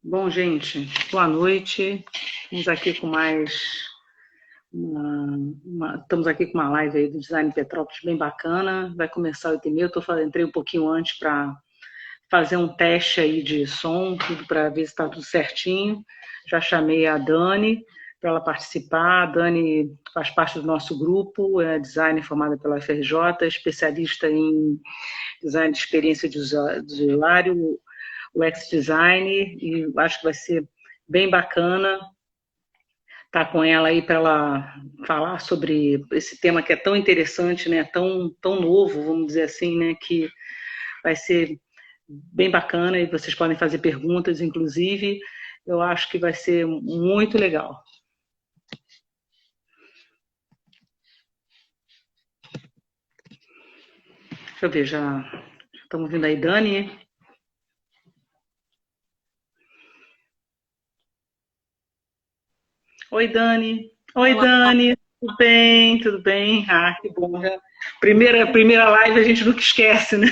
Bom, gente, boa noite. Estamos aqui com estamos aqui com uma live aí do Design Petrópolis bem bacana. Vai começar 8h30. Entrei um pouquinho antes para fazer um teste aí de som, tudo para ver se está tudo certinho. Já chamei a Dani para ela participar. A Dani faz parte do nosso grupo, é designer formada pela FRJ, especialista em design de experiência de usuário, UX design, e acho que vai ser bem bacana estar com ela aí para ela falar sobre esse tema que é tão interessante, né? Tão novo, vamos dizer assim, né? Que vai ser bem bacana e vocês podem fazer perguntas, inclusive. Eu acho que vai ser muito legal. Deixa eu ver, já estamos vendo aí, Dani. Oi, Dani. Oi, Olá. Dani. Tudo bem? Tudo bem? Ah, que bom. Primeira live a gente nunca esquece, né?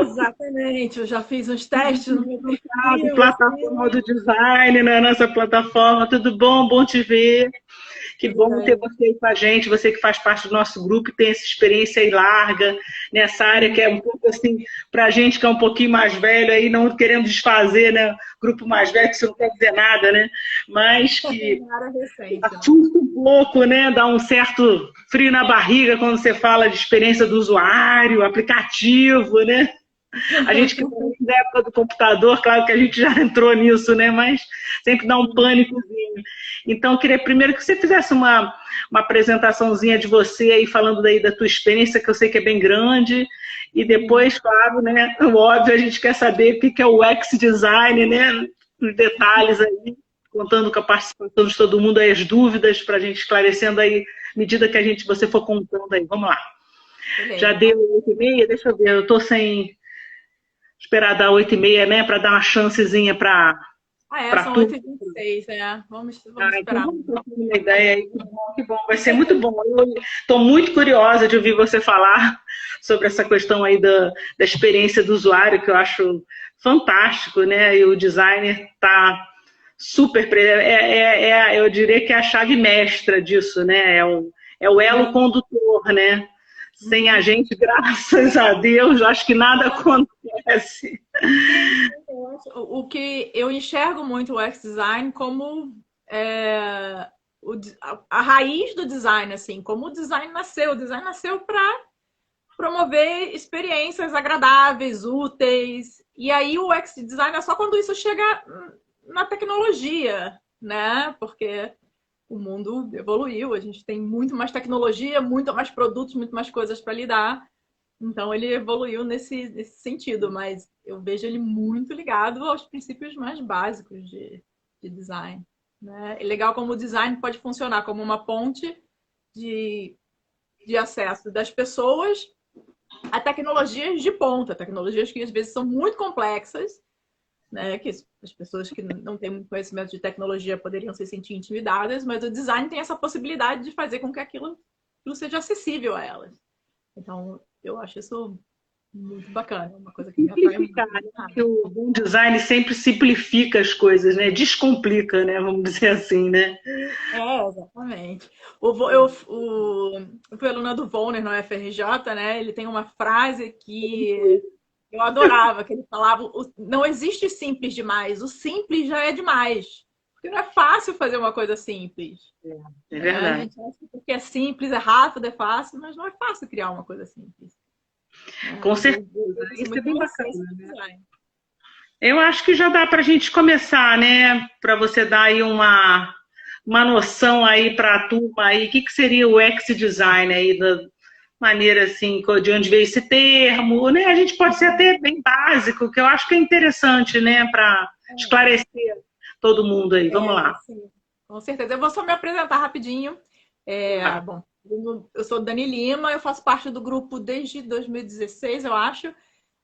Exatamente, eu já fiz uns testes no meu perfil. Plataforma do design, na nossa plataforma. Tudo bom? Bom te ver. Que bom ter você aí com a gente, você que faz parte do nosso grupo e tem essa experiência aí larga nessa área que é um pouco assim, para a gente que é um pouquinho mais velho aí, não querendo desfazer, né? Grupo mais velho, que isso não quer dizer nada, né? Mas que assusta um pouco, né? Dá um certo frio na barriga quando você fala de experiência do usuário, aplicativo, né? A gente que é da época do computador, claro que a gente já entrou nisso, né? Mas sempre dá um pânicozinho. Então, eu queria primeiro que você fizesse uma apresentaçãozinha de você aí, falando daí da tua experiência, que eu sei que é bem grande, e depois, claro, né? Óbvio, a gente quer saber o que é o UX Design, né? Os detalhes aí, contando com a participação de todo mundo aí, as dúvidas, para a gente esclarecendo aí, à medida que você for contando aí. Vamos lá. Beleza. Já deu 8h30? Deixa eu ver, eu estou sem... Esperar dar 8h30, né? Para dar uma chancezinha para. São 8h26, né? Vamos esperar. Então vamos ter uma ideia aí. Que bom, vai ser muito bom. Eu estou muito curiosa de ouvir você falar sobre essa questão aí da experiência do usuário, que eu acho fantástico, né? E o designer está super. Eu diria que é a chave mestra disso, né? É o elo condutor, né? Sem a gente, graças a Deus, acho que nada acontece. O que eu enxergo muito o UX design como a raiz do design, assim, como o design nasceu. O design nasceu para promover experiências agradáveis, úteis. E aí o UX design é só quando isso chega na tecnologia, né? Porque o mundo evoluiu, a gente tem muito mais tecnologia, muito mais produtos, muito mais coisas para lidar. Então ele evoluiu nesse sentido, mas eu vejo ele muito ligado aos princípios mais básicos de design. Né? É legal como o design pode funcionar como uma ponte de acesso das pessoas a tecnologias de ponta, tecnologias que às vezes são muito complexas, né, que as pessoas que não têm muito conhecimento de tecnologia poderiam se sentir intimidadas, mas o design tem essa possibilidade de fazer com que aquilo seja acessível a elas. Então, eu acho isso muito bacana, uma coisa que me atrai muito. Que o bom design sempre simplifica as coisas, né? Descomplica, né? Vamos dizer assim, né? Exatamente. Eu fui aluna do Volner no FRJ, né? Ele tem uma frase que eu adorava, que ele falava: não existe simples demais, o simples já é demais. Porque não é fácil fazer uma coisa simples. É verdade. A gente acha que porque é simples, é rápido, é fácil, mas não é fácil criar uma coisa simples. Com certeza. Isso é bem bacana. Né? Eu acho que já dá para a gente começar, né? Para você dar aí uma noção aí para a turma aí, o que seria o UX design aí, da maneira assim, de onde veio esse termo, né? A gente pode ser até bem básico, que eu acho que é interessante, né? Para esclarecer todo mundo aí. Vamos lá. Sim. Com certeza. Eu vou só me apresentar rapidinho. Bom, Eu sou Dani Lima, eu faço parte do grupo desde 2016, eu acho.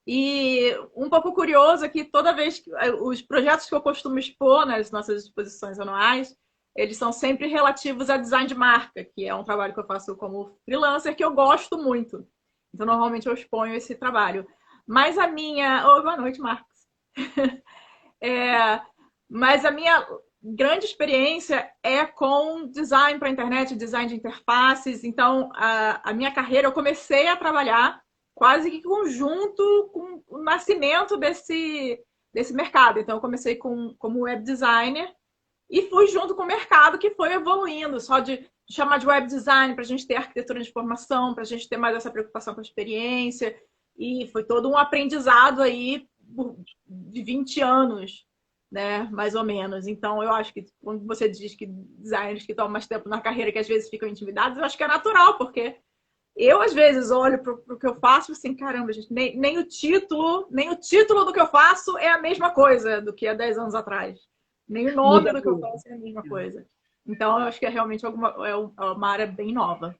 E um pouco curioso é que toda vez que os projetos que eu costumo expor nas nossas exposições anuais, eles são sempre relativos a design de marca, que é um trabalho que eu faço como freelancer, que eu gosto muito. Então, normalmente eu exponho esse trabalho. Mas a minha... Oh, boa noite, Marcos. Mas a minha grande experiência é com design para a internet, design de interfaces. Então, a minha carreira, eu comecei a trabalhar quase que conjunto com o nascimento desse mercado. Então, eu comecei como web designer e fui junto com o mercado que foi evoluindo, só de chamar de web design para a gente ter arquitetura de informação, para a gente ter mais essa preocupação com a experiência. E foi todo um aprendizado aí de 20 anos, né, mais ou menos. Então, eu acho que quando você diz que designers que tomam mais tempo na carreira, que às vezes ficam intimidados, eu acho que é natural, porque eu, às vezes, olho para o que eu faço e assim, caramba, gente, nem o título do que eu faço é a mesma coisa do que há 10 anos atrás. Nem o nome do que eu faço é a mesma coisa. Então, eu acho que é realmente é uma área bem nova.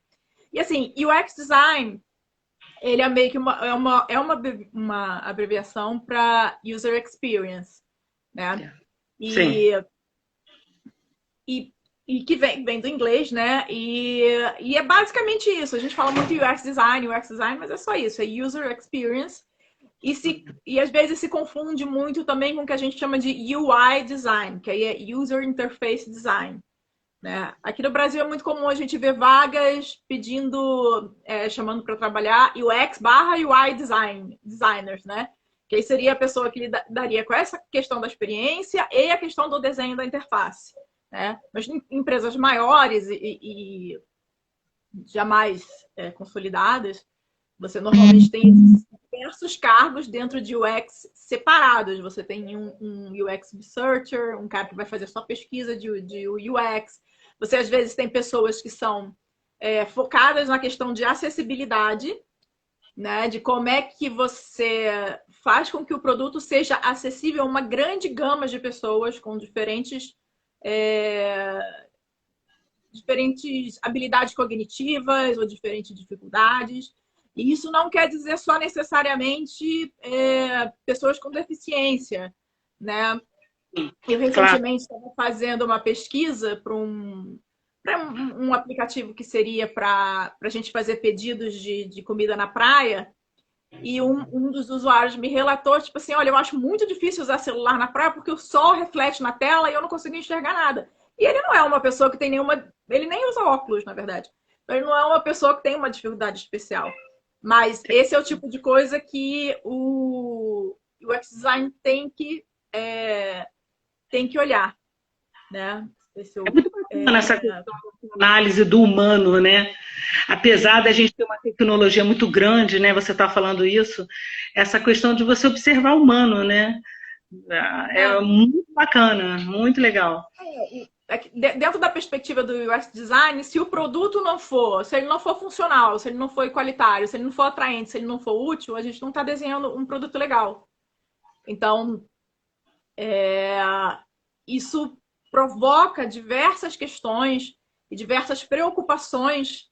E assim, UX Design, ele é meio que uma abreviação para User Experience, né? E que vem do inglês, né? E é basicamente isso. A gente fala muito UX design, mas é só isso, é user experience. E às vezes se confunde muito também com o que a gente chama de UI design, que aí é user interface design. Né? Aqui no Brasil é muito comum a gente ver vagas pedindo, chamando para trabalhar UX/UI designers, né? Que aí seria a pessoa que lidaria com essa questão da experiência e a questão do desenho da interface. Né? Mas em empresas maiores e jamais consolidadas, você normalmente tem diversos cargos dentro de UX separados. Você tem um UX researcher, um cara que vai fazer só pesquisa de UX. Você, às vezes, tem pessoas que são focadas na questão de acessibilidade, né? De como é que você faz com que o produto seja acessível a uma grande gama de pessoas com diferentes habilidades cognitivas ou diferentes dificuldades. E isso não quer dizer só necessariamente pessoas com deficiência, né? Eu recentemente estava fazendo uma pesquisa para um aplicativo que seria para a gente fazer pedidos de comida na praia. E um dos usuários me relatou, tipo assim, olha, eu acho muito difícil usar celular na praia porque o sol reflete na tela e eu não consigo enxergar nada. E ele não é uma pessoa que tem nenhuma... Ele nem usa óculos, na verdade. Ele não é uma pessoa que tem uma dificuldade especial. Mas esse é o tipo de coisa que o UX Design tem que olhar, né? É muito bacana essa questão da análise do humano, né? Apesar da gente ter uma tecnologia muito grande, né? Você está falando isso, essa questão de você observar o humano, né? É muito bacana, muito legal. Dentro da perspectiva do UX Design, se o produto se ele não for funcional, se ele não for igualitário, se ele não for atraente, se ele não for útil, a gente não está desenhando um produto legal. Então, isso provoca diversas questões e diversas preocupações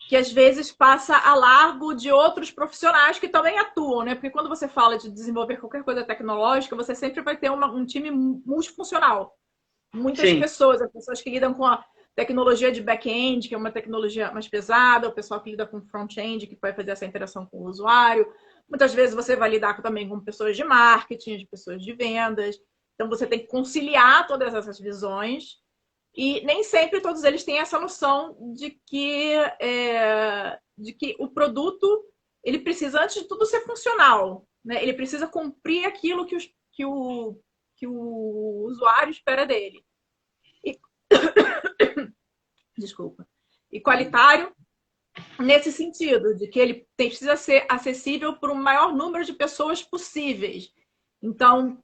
que às vezes passa a largo de outros profissionais que também atuam, né? Porque quando você fala de desenvolver qualquer coisa tecnológica, você sempre vai ter um time multifuncional. Muitas pessoas, as pessoas que lidam com a tecnologia de back-end, que é uma tecnologia mais pesada, o pessoal que lida com front-end, que vai fazer essa interação com o usuário. Muitas vezes você vai lidar também com pessoas de marketing, de pessoas de vendas. Então, você tem que conciliar todas essas visões e nem sempre todos eles têm essa noção de que o produto ele precisa, antes de tudo, ser funcional. Né? Ele precisa cumprir aquilo que o usuário espera dele. Desculpa. E qualitário nesse sentido, de que ele precisa ser acessível para o maior número de pessoas possíveis. Então,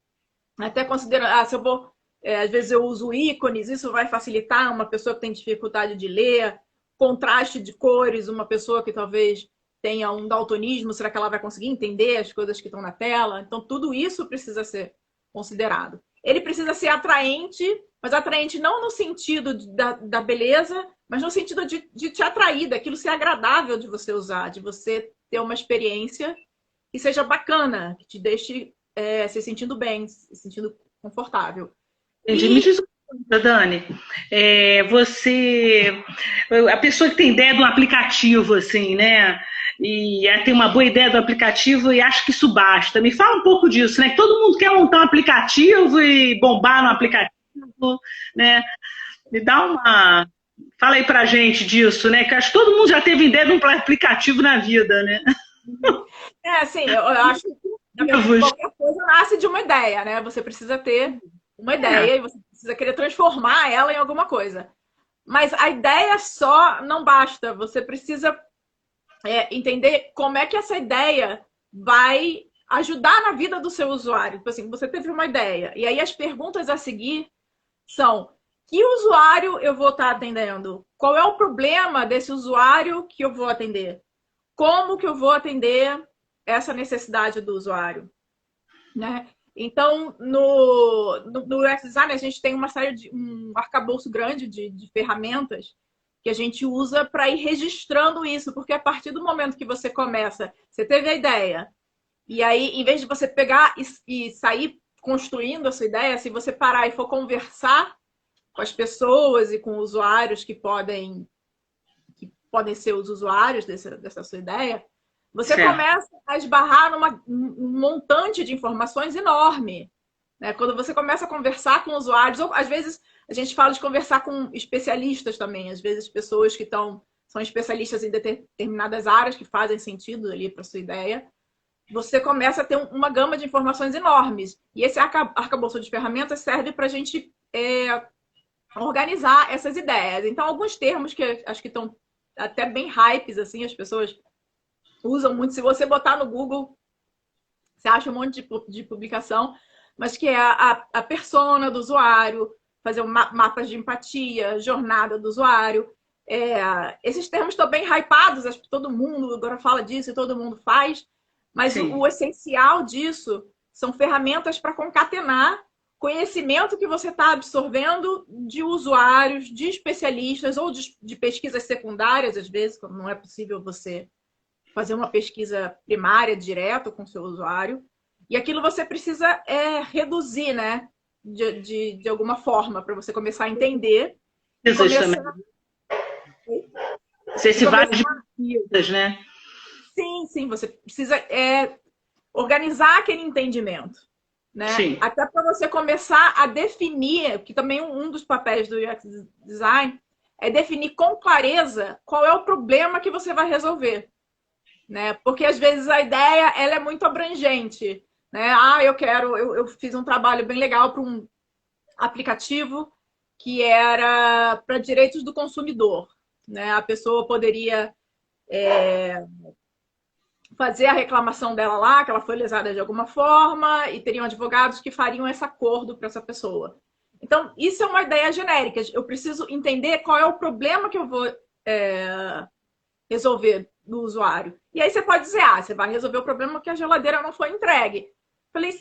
até considerar, se eu vou, às vezes eu uso ícones, isso vai facilitar uma pessoa que tem dificuldade de ler, contraste de cores, uma pessoa que talvez tenha um daltonismo, será que ela vai conseguir entender as coisas que estão na tela? Então, tudo isso precisa ser considerado. Ele precisa ser atraente, mas atraente não no sentido da beleza, mas no sentido de te atrair, daquilo ser agradável de você usar, de você ter uma experiência que seja bacana, que te deixe se sentindo bem, se sentindo confortável. Entendi. Me diz uma coisa, Dani. A pessoa que tem ideia de um aplicativo, assim, né? E tem uma boa ideia do aplicativo e acha que isso basta. Me fala um pouco disso, né? Que todo mundo quer montar um aplicativo e bombar no aplicativo, né? Me dá uma. Fala aí pra gente disso, né? Que acho que todo mundo já teve ideia de um aplicativo na vida, né? Assim, eu acho que qualquer coisa nasce de uma ideia, né? Você precisa ter uma ideia e você precisa querer transformar ela em alguma coisa. Mas a ideia só não basta. Você precisa entender como é que essa ideia vai ajudar na vida do seu usuário. Tipo assim, você teve uma ideia. E aí as perguntas a seguir são: que usuário eu vou estar atendendo? Qual é o problema desse usuário que eu vou atender? Como que eu vou atender essa necessidade do usuário? Né? Então, no UX Design, a gente tem uma série um arcabouço grande de ferramentas que a gente usa para ir registrando isso, porque a partir do momento que você começa, você teve a ideia, e aí, em vez de você pegar e sair construindo a sua ideia, se você parar e for conversar com as pessoas e com usuários que podem ser os usuários dessa sua ideia, você começa a esbarrar num montante de informações enorme. Né? Quando você começa a conversar com usuários, ou às vezes a gente fala de conversar com especialistas também, às vezes pessoas que são especialistas em determinadas áreas que fazem sentido ali para a sua ideia, você começa a ter uma gama de informações enormes. E esse arcabouço de ferramentas serve para a gente organizar essas ideias. Então, alguns termos que acho que estão até bem hypes, assim, as pessoas usam muito. Se você botar no Google, você acha um monte de publicação, mas que é a persona do usuário, fazer mapas de empatia, jornada do usuário. Esses termos estão bem hypados, acho que todo mundo agora fala disso e todo mundo faz, mas o essencial disso são ferramentas para concatenar conhecimento que você está absorvendo de usuários, de especialistas ou de pesquisas secundárias, às vezes, quando não é possível você fazer uma pesquisa primária direto com o seu usuário. E aquilo você precisa reduzir, né? De alguma forma, para você começar a entender. Se várias pesquisas, né? Sim. Você precisa organizar aquele entendimento. Né? Até para você começar a definir, que também um dos papéis do UX Design é definir com clareza qual é o problema que você vai resolver. Né? Porque às vezes a ideia ela é muito abrangente. Né? Eu fiz um trabalho bem legal para um aplicativo que era para direitos do consumidor. Né? A pessoa poderia fazer a reclamação dela lá, que ela foi lesada de alguma forma, e teriam advogados que fariam esse acordo para essa pessoa. Então, isso é uma ideia genérica. Eu preciso entender qual é o problema que eu vou resolver do usuário. E aí você pode dizer, você vai resolver o problema que a geladeira não foi entregue. Falei,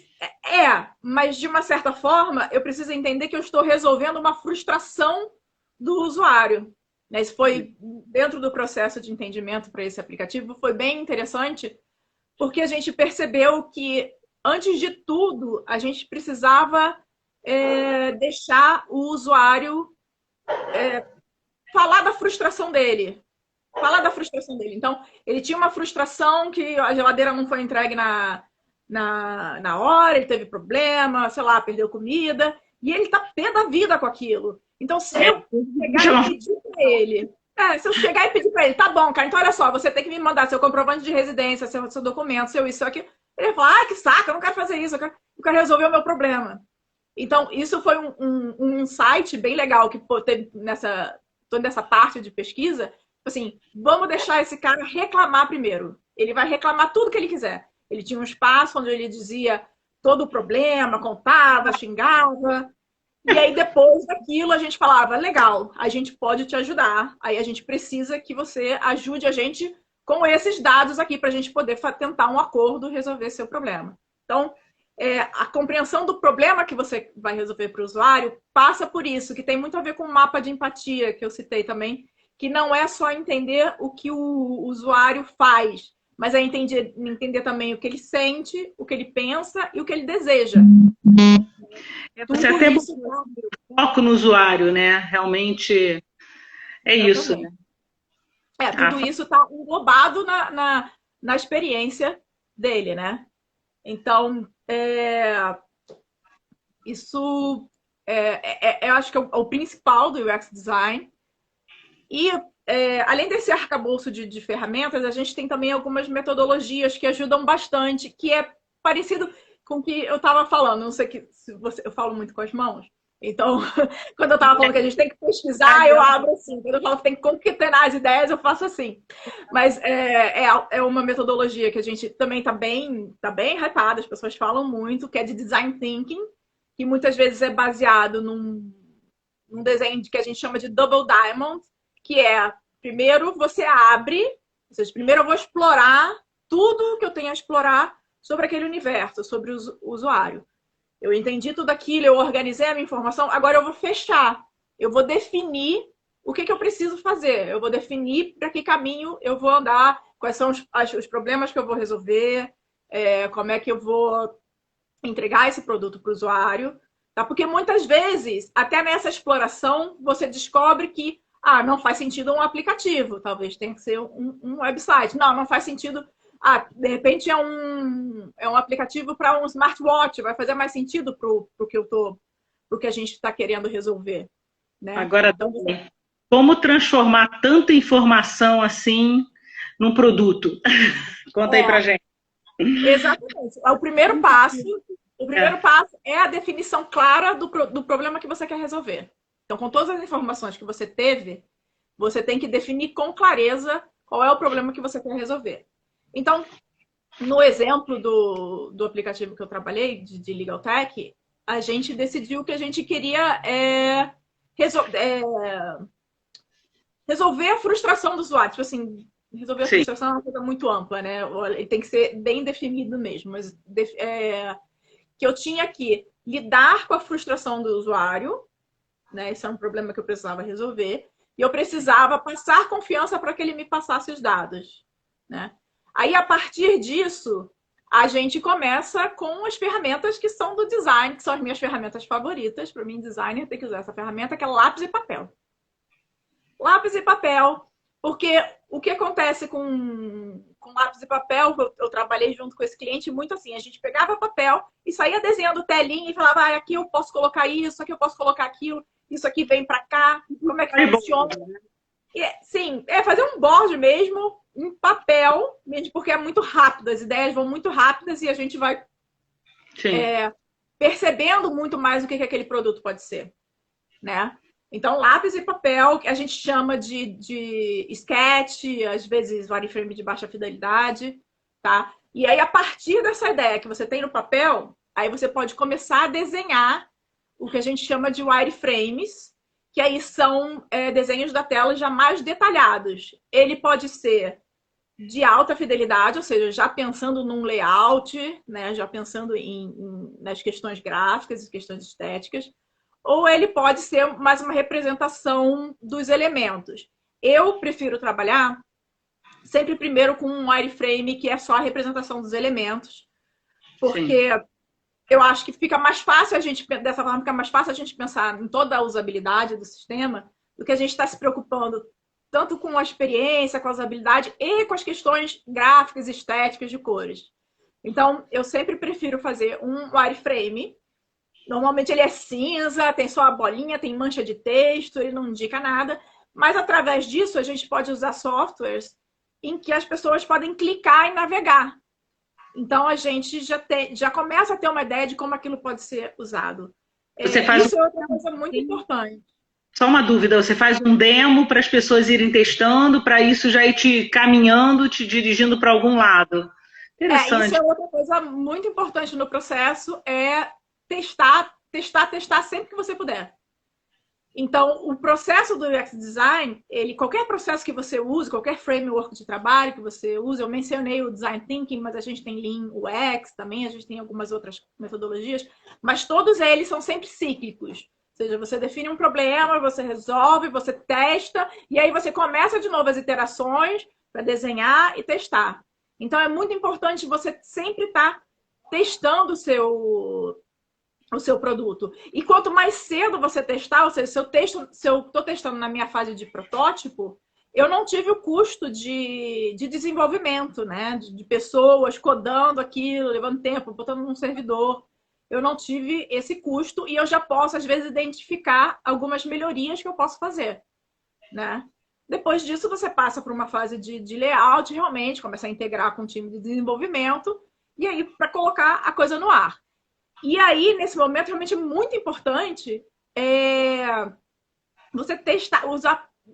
mas de uma certa forma, eu preciso entender que eu estou resolvendo uma frustração do usuário. Isso foi dentro do processo de entendimento para esse aplicativo, foi bem interessante, porque a gente percebeu que, antes de tudo, a gente precisava deixar o usuário falar da frustração dele. Então, ele tinha uma frustração que a geladeira não foi entregue na hora, ele teve problema, sei lá, perdeu comida, e ele tá pé da vida com aquilo. Então, se eu chegar e pedir para ele... tá bom, cara, então olha só, você tem que me mandar seu comprovante de residência, seu documento, seu isso, seu aquilo. Ele vai falar, que saco, eu não quero fazer isso, eu quero resolver o meu problema. Então, isso foi um insight bem legal que teve toda essa parte de pesquisa. Assim, vamos deixar esse cara reclamar primeiro. Ele vai reclamar tudo que ele quiser. Ele tinha um espaço onde ele dizia todo o problema, contava, xingava. E aí, depois daquilo, a gente falava, legal, a gente pode te ajudar. Aí a gente precisa que você ajude a gente com esses dados aqui para a gente poder tentar um acordo e resolver seu problema. Então, a compreensão do problema que você vai resolver para o usuário passa por isso, que tem muito a ver com o mapa de empatia que eu citei também, que não é só entender o que o usuário faz, mas é entender também o que ele sente, o que ele pensa e o que ele deseja. Você Tudo até isso botou foco no usuário, né? Realmente é isso, né? tudo isso está englobado na experiência dele, né? Então, isso eu acho que é o principal do UX Design. E, além desse arcabouço de ferramentas, a gente tem também algumas metodologias que ajudam bastante, que é parecido com o que eu estava falando. Não sei se eu falo muito com as mãos. Então, quando eu estava falando que a gente tem que pesquisar, eu abro assim. Quando eu falo que tem que concatenar as ideias, eu faço assim. Mas é uma metodologia que a gente também está bem hypada, as pessoas falam muito, que é de Design Thinking, que muitas vezes é baseado num desenho que a gente chama de Double Diamond, que é, primeiro você abre, ou seja, primeiro eu vou explorar tudo que eu tenho a explorar sobre aquele universo, sobre o usuário. Eu entendi tudo aquilo, eu organizei a minha informação, agora eu vou fechar. Eu vou definir o que eu preciso fazer. Eu vou definir para que caminho eu vou andar, quais são os problemas que eu vou resolver, como é que eu vou entregar esse produto para o usuário. Tá? Porque muitas vezes, até nessa exploração, você descobre que não faz sentido um aplicativo, talvez tenha que ser um website. Não faz sentido. De repente é um aplicativo para um smartwatch, vai fazer mais sentido pro que a gente está querendo resolver. Né? Agora, então, como transformar tanta informação assim num produto? Conta aí pra gente. Exatamente. O primeiro passo é a definição clara do problema que você quer resolver. Então, com todas as informações que você teve, você tem que definir com clareza qual é o problema que você quer resolver. Então, no exemplo do aplicativo que eu trabalhei, de Legal Tech, a gente decidiu que a gente queria resolver a frustração do usuário. Tipo assim, resolver a frustração é uma coisa muito ampla, né? Ele tem que ser bem definido mesmo. Mas que eu tinha que lidar com a frustração do usuário, né? Esse é um problema que eu precisava resolver. E eu precisava passar confiança para que ele me passasse os dados, né? Aí, a partir disso, a gente começa com as ferramentas que são do design, que são as minhas ferramentas favoritas. Para mim, designer tem que usar essa ferramenta, que é lápis e papel. Lápis e papel, porque o que acontece com lápis e papel, eu trabalhei junto com esse cliente muito assim, a gente pegava papel e saía desenhando telinha e falava, aqui eu posso colocar isso, aqui eu posso colocar aquilo, isso aqui vem para cá, como é que funciona? Sim, fazer um board mesmo, em papel, mesmo porque é muito rápido, as ideias vão muito rápidas e a gente vai percebendo muito mais o que aquele produto pode ser, né? Então, lápis e papel, que a gente chama de sketch, às vezes wireframe de baixa fidelidade, tá? E aí, a partir dessa ideia que você tem no papel, aí você pode começar a desenhar o que a gente chama de wireframes, que aí são desenhos da tela já mais detalhados. Ele pode ser de alta fidelidade, ou seja, já pensando num layout, né? Já pensando nas questões gráficas e questões estéticas, ou ele pode ser mais uma representação dos elementos. Eu prefiro trabalhar sempre primeiro com um wireframe, que é só a representação dos elementos, porque eu acho que fica mais fácil dessa forma, fica mais fácil a gente pensar em toda a usabilidade do sistema, do que a gente está se preocupando tanto com a experiência, com a usabilidade e com as questões gráficas, estéticas, de cores. Então, eu sempre prefiro fazer um wireframe. Normalmente ele é cinza, tem só a bolinha, tem mancha de texto, ele não indica nada. Mas através disso a gente pode usar softwares em que as pessoas podem clicar e navegar. Então a gente já começa a ter uma ideia de como aquilo pode ser usado. Isso é outra coisa muito importante. Só uma dúvida, você faz um demo para as pessoas irem testando, para isso já ir te caminhando, te dirigindo para algum lado. Interessante. Isso é outra coisa muito importante no processo, testar sempre que você puder. Então, o processo do UX Design, qualquer processo que você use, qualquer framework de trabalho que você use, eu mencionei o Design Thinking, mas a gente tem Lean UX também, a gente tem algumas outras metodologias, mas todos eles são sempre cíclicos. seja, você define um problema, você resolve, você testa, e aí você começa de novo as iterações para desenhar e testar. Então, é muito importante você sempre estar testando o seu produto. E quanto mais cedo você testar, ou seja, se eu estou testando na minha fase de protótipo, eu não tive o custo de desenvolvimento, né? De pessoas codando aquilo, levando tempo, botando num servidor. Eu não tive esse custo e eu já posso, às vezes, identificar algumas melhorias que eu posso fazer, né? Depois disso, você passa por uma fase de layout, realmente, começar a integrar com o time de desenvolvimento, e aí, para colocar a coisa no ar. E aí, nesse momento, realmente é muito importante você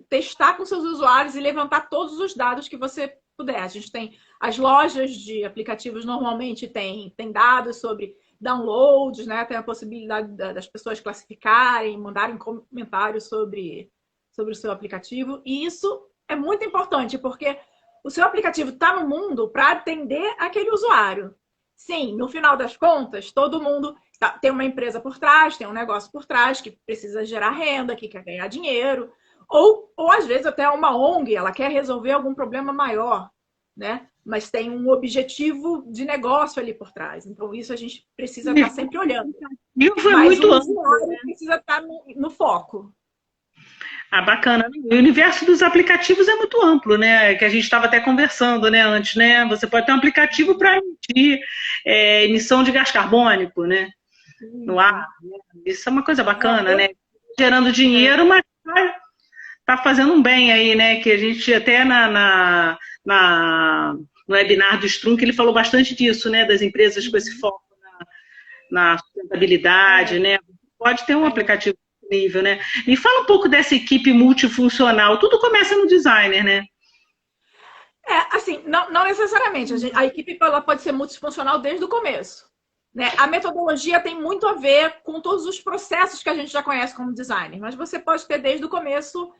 testar com seus usuários e levantar todos os dados que você puder. A gente tem as lojas de aplicativos, normalmente tem dados sobre downloads, né? Tem a possibilidade das pessoas classificarem, mandarem comentários sobre o seu aplicativo. E isso é muito importante, porque o seu aplicativo está no mundo para atender aquele usuário. Sim, no final das contas, todo mundo tem uma empresa por trás, tem um negócio por trás que precisa gerar renda, que quer ganhar dinheiro. Ou às vezes até uma ONG, ela quer resolver algum problema maior, né? Mas tem um objetivo de negócio ali por trás. Então, isso a gente precisa estar sempre olhando. E foi muito amplo, né? Precisa estar no foco. Ah, bacana. O universo dos aplicativos é muito amplo, né? Que a gente estava até conversando, né, antes, né? Você pode ter um aplicativo para emitir emissão de gás carbônico, né? No ar. Né? Isso é uma coisa bacana, né? Gerando dinheiro, mas tá fazendo um bem aí, né? Que a gente até no webinar do Strunk, ele falou bastante disso, né? Das empresas com esse foco na sustentabilidade, né? Pode ter um aplicativo disponível, né? Me fala um pouco dessa equipe multifuncional. Tudo começa no designer, né? Assim, não necessariamente. A equipe ela pode ser multifuncional desde o começo. Né? A metodologia tem muito a ver com todos os processos que a gente já conhece como designer, mas você pode ter desde o começo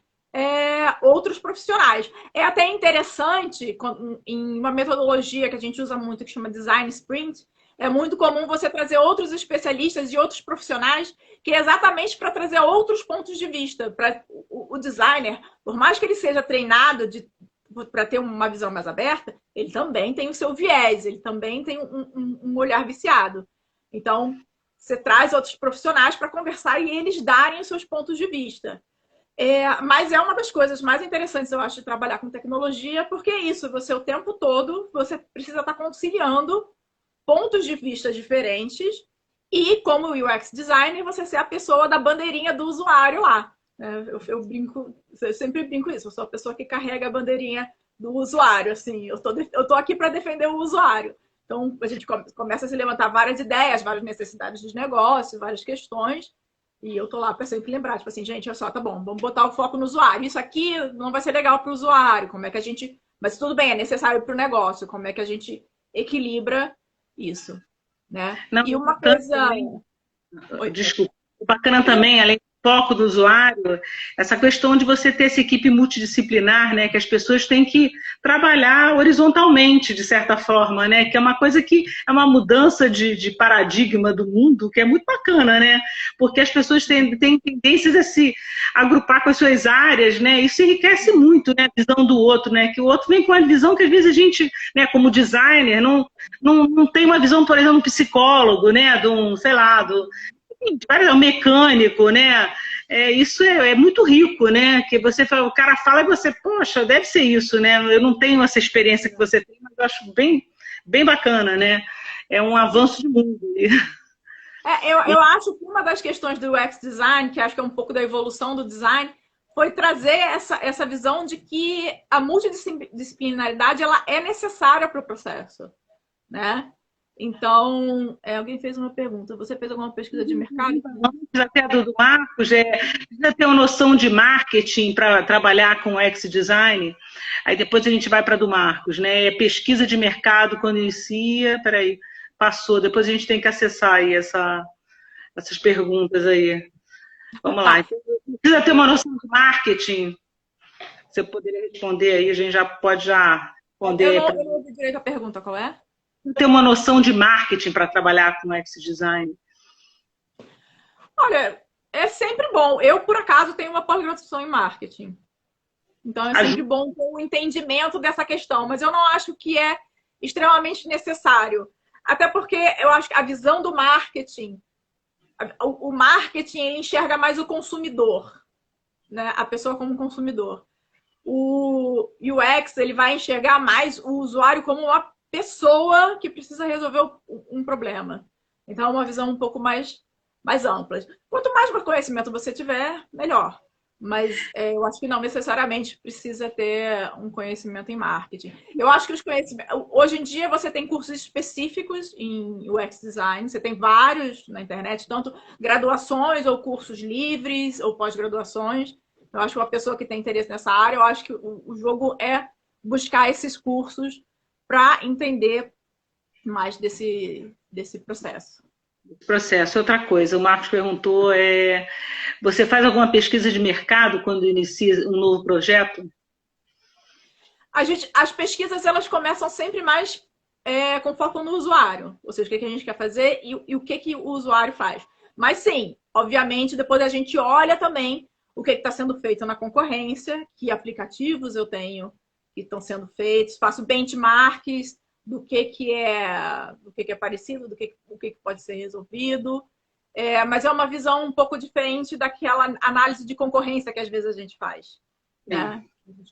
outros profissionais. É até interessante, em uma metodologia que a gente usa muito, que chama Design Sprint, é muito comum você trazer outros especialistas e outros profissionais, que é exatamente para trazer outros pontos de vista. Para o designer, por mais que ele seja treinado para ter uma visão mais aberta, ele também tem o seu viés, ele também tem um olhar viciado. Então, você traz outros profissionais para conversar e eles darem os seus pontos de vista. Mas é uma das coisas mais interessantes, eu acho, de trabalhar com tecnologia, porque é isso, você o tempo todo, você precisa estar conciliando pontos de vista diferentes e, como UX designer, você ser a pessoa da bandeirinha do usuário lá. Eu sempre brinco isso, eu sou a pessoa que carrega a bandeirinha do usuário, assim, eu tô aqui para defender o usuário. Então, a gente começa a se levantar várias ideias, várias necessidades de negócio, várias questões, e eu tô lá para sempre lembrar, tipo assim, gente, olha só, tá bom, vamos botar o foco no usuário. Isso aqui não vai ser legal para o usuário, como é que a gente... Mas tudo bem, é necessário para o negócio, como é que a gente equilibra isso, né? Não, e uma coisa... Desculpa. Bacana também, além do foco do usuário, essa questão de você ter essa equipe multidisciplinar, né, que as pessoas têm que trabalhar horizontalmente, de certa forma, né, que é uma coisa que é uma mudança de paradigma do mundo, que é muito bacana, né, porque as pessoas têm tendências a se agrupar com as suas áreas, né, isso enriquece muito, né, a visão do outro, né, que o outro vem com a visão que às vezes a gente, né, como designer, não tem uma visão, por exemplo, de um psicólogo, né, de um, sei lá, um mecânico, né? Isso é muito rico, né? Que o cara fala e você, poxa, deve ser isso, né? Eu não tenho essa experiência que você tem, mas eu acho bem, bem bacana, né? É um avanço de mundo. Eu acho que uma das questões do UX design, que acho que é um pouco da evolução do design, foi trazer essa visão de que a multidisciplinaridade ela é necessária para o processo, né? Então, alguém fez uma pergunta. Você fez alguma pesquisa de mercado? Até do Marcos, precisa ter uma noção de marketing para trabalhar com UX design. Aí depois a gente vai para do Marcos, né? Pesquisa de mercado quando inicia. Peraí, passou. Depois a gente tem que acessar aí essas perguntas aí. Vamos lá. Precisa ter uma noção de marketing. Você poderia responder aí, a gente já pode responder. Eu não ouvi direito a pergunta, qual é? Ter uma noção de marketing para trabalhar com UX design? Olha, é sempre bom. Eu, por acaso, tenho uma pós-graduação em marketing. Então, é sempre bom ter o entendimento dessa questão. Mas eu não acho que é extremamente necessário. Até porque eu acho que a visão do marketing, o marketing, ele enxerga mais o consumidor, né? A pessoa como consumidor. O UX, ele vai enxergar mais o usuário como uma pessoa que precisa resolver um problema. Então, é uma visão um pouco mais ampla. Quanto mais conhecimento você tiver, melhor. Mas eu acho que não necessariamente precisa ter um conhecimento em marketing. Eu acho que os conhecimentos... Hoje em dia, você tem cursos específicos em UX Design. Você tem vários na internet, tanto graduações ou cursos livres ou pós-graduações. Eu acho que uma pessoa que tem interesse nessa área, eu acho que o jogo é buscar esses cursos para entender mais desse processo. Outra coisa, o Marcos perguntou, você faz alguma pesquisa de mercado quando inicia um novo projeto? As pesquisas, elas começam sempre mais com foco no usuário, ou seja, o que a gente quer fazer e o que o usuário faz. Mas sim, obviamente, depois a gente olha também o que está sendo feito na concorrência, que aplicativos eu tenho que estão sendo feitos, faço benchmarks do que é parecido, o que pode ser resolvido. Mas é uma visão um pouco diferente daquela análise de concorrência que às vezes a gente faz. Né?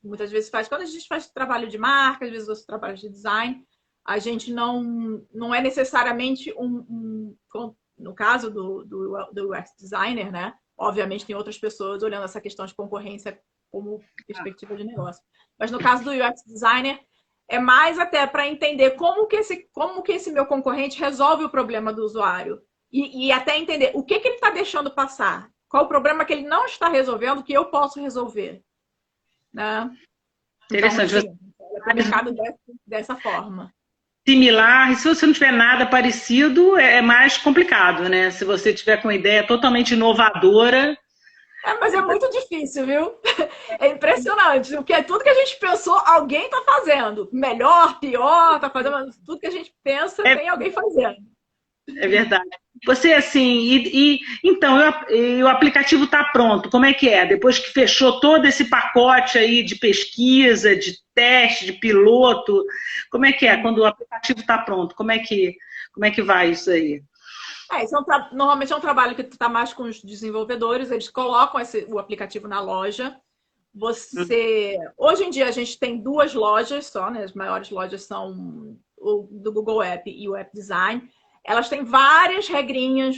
Muitas vezes faz. Quando a gente faz trabalho de marca, às vezes outros trabalhos de design, a gente não é necessariamente no caso do UX designer, né? Obviamente tem outras pessoas olhando essa questão de concorrência como perspectiva de negócio. Mas no caso do UX designer, é mais até para entender como que esse meu concorrente resolve o problema do usuário. E até entender o que ele está deixando passar. Qual o problema que ele não está resolvendo que eu posso resolver. Né? Interessante. Então, é aplicado dessa forma. Similar, e se você não tiver nada parecido, é mais complicado, né? Se você tiver com uma ideia totalmente inovadora... Mas é muito difícil, viu? É impressionante, porque tudo que a gente pensou, alguém está fazendo. Melhor, pior, está fazendo, mas tudo que a gente pensa, tem alguém fazendo. É verdade. Você, assim, então, o aplicativo está pronto, como é que é? Depois que fechou todo esse pacote aí de pesquisa, de teste, de piloto, como é que é? Quando o aplicativo está pronto, como é que vai isso aí? Normalmente é um trabalho que está mais com os desenvolvedores, eles colocam o aplicativo na loja. Hoje em dia a gente tem 2 lojas só, né? As maiores lojas são o do Google App e o App Design. Elas têm várias regrinhas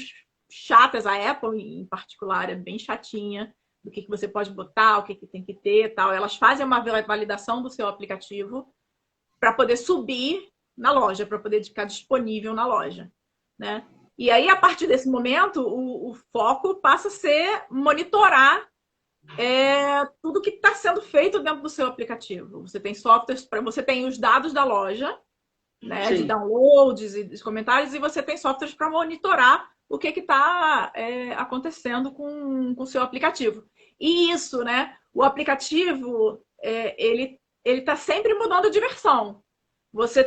chatas, a Apple em particular é bem chatinha, do que você pode botar, o que tem que ter, tal. Elas fazem uma validação do seu aplicativo para poder subir na loja, para poder ficar disponível na loja, né? E aí, a partir desse momento, o foco passa a ser monitorar tudo que está sendo feito dentro do seu aplicativo. Você tem softwares, você tem os dados da loja, né, de downloads e dos comentários, e você tem softwares para monitorar o que está acontecendo com o seu aplicativo. E isso, né? O aplicativo, ele está sempre mudando de versão. Você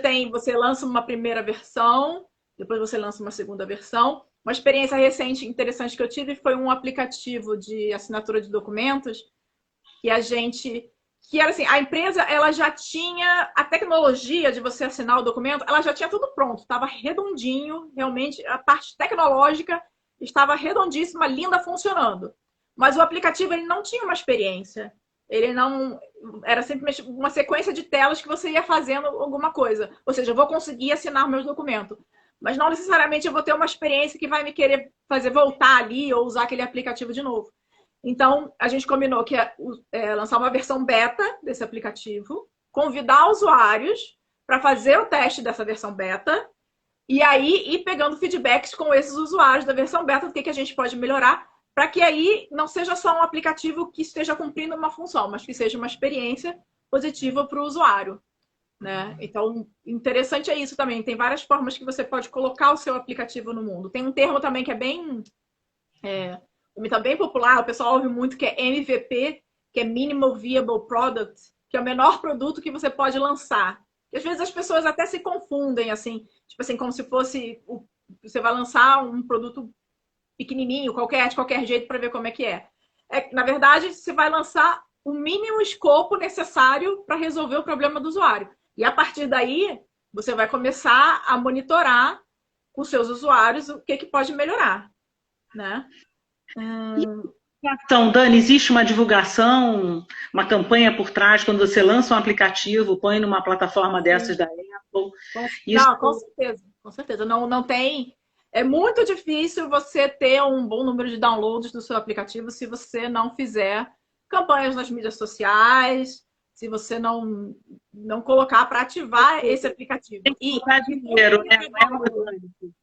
lança uma primeira versão, depois você lança uma segunda versão. Uma experiência recente interessante que eu tive foi um aplicativo de assinatura de documentos que era assim, a empresa ela já tinha a tecnologia de você assinar o documento, ela já tinha tudo pronto, estava redondinho, realmente a parte tecnológica estava redondíssima, linda, funcionando. Mas o aplicativo ele não tinha uma experiência, ele não era simplesmente uma sequência de telas que você ia fazendo alguma coisa. Ou seja, eu vou conseguir assinar meus documentos, mas não necessariamente eu vou ter uma experiência que vai me querer fazer voltar ali ou usar aquele aplicativo de novo. Então, a gente combinou que lançar uma versão beta desse aplicativo, convidar usuários para fazer o teste dessa versão beta e aí ir pegando feedbacks com esses usuários da versão beta do que a gente pode melhorar para que aí não seja só um aplicativo que esteja cumprindo uma função, mas que seja uma experiência positiva para o usuário. Né? Então, interessante é isso também. Tem várias formas que você pode colocar o seu aplicativo no mundo. Tem um termo também que é bem... está bem popular, o pessoal ouve muito, que é MVP, que é Minimal Viable Product, que é o menor produto que você pode lançar. E às vezes as pessoas até se confundem, assim, tipo assim, como se fosse você vai lançar um produto pequenininho, de qualquer jeito, para ver como é que é. Na verdade, você vai lançar o mínimo escopo necessário para resolver o problema do usuário. E a partir daí, você vai começar a monitorar com seus usuários o que pode melhorar, né? Então, Dani, existe uma divulgação, uma campanha por trás quando você lança um aplicativo, põe numa plataforma dessas da Apple? Não, com certeza, com certeza. Não tem. É muito difícil você ter um bom número de downloads do seu aplicativo se você não fizer campanhas nas mídias sociais, se você não colocar para ativar esse aplicativo. Tem que botar dinheiro, né? Não é orgânico.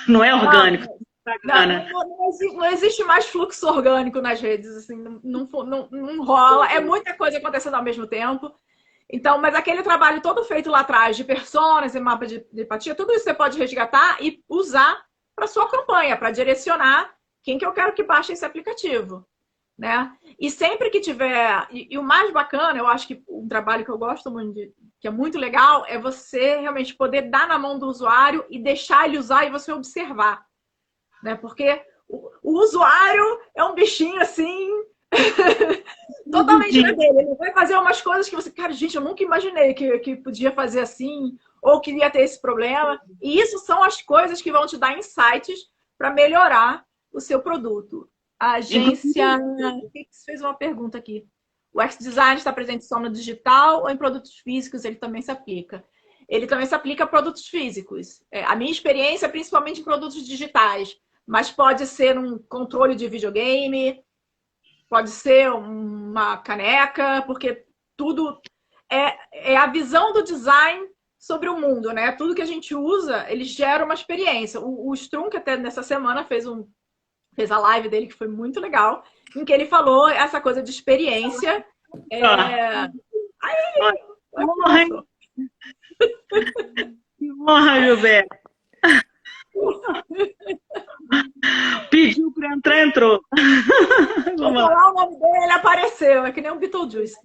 Não é orgânico. Não existe mais fluxo orgânico nas redes, assim, não rola. É muita coisa acontecendo ao mesmo tempo. Então, mas aquele trabalho todo feito lá atrás de personas e mapa de empatia, tudo isso você pode resgatar e usar para sua campanha, para direcionar quem que eu quero que baixe esse aplicativo, né? E sempre que tiver... E o mais bacana, eu acho que um trabalho que eu gosto muito, que é muito legal, é você realmente poder dar na mão do usuário e deixar ele usar e você observar, né? Porque o usuário é um bichinho assim... totalmente na dele. Ele vai fazer umas coisas que você... Cara, gente, eu nunca imaginei que podia fazer assim, ou que ia ter esse problema. E isso são as coisas que vão te dar insights para melhorar o seu produto. A agência... O que fez uma pergunta aqui? O X-Design está presente só no digital ou em produtos físicos ele também se aplica? Ele também se aplica a produtos físicos. A minha experiência é principalmente em produtos digitais, mas pode ser um controle de videogame, pode ser uma caneca, porque tudo é a visão do design sobre o mundo, né? Tudo que a gente usa, ele gera uma experiência. O Strunk até nessa semana fez a live dele, que foi muito legal, em que ele falou essa coisa de experiência. Que honra, Gilberto. Pediu para entrar, entrou. Vou falar o nome dele, ele apareceu, é que nem um Beetlejuice.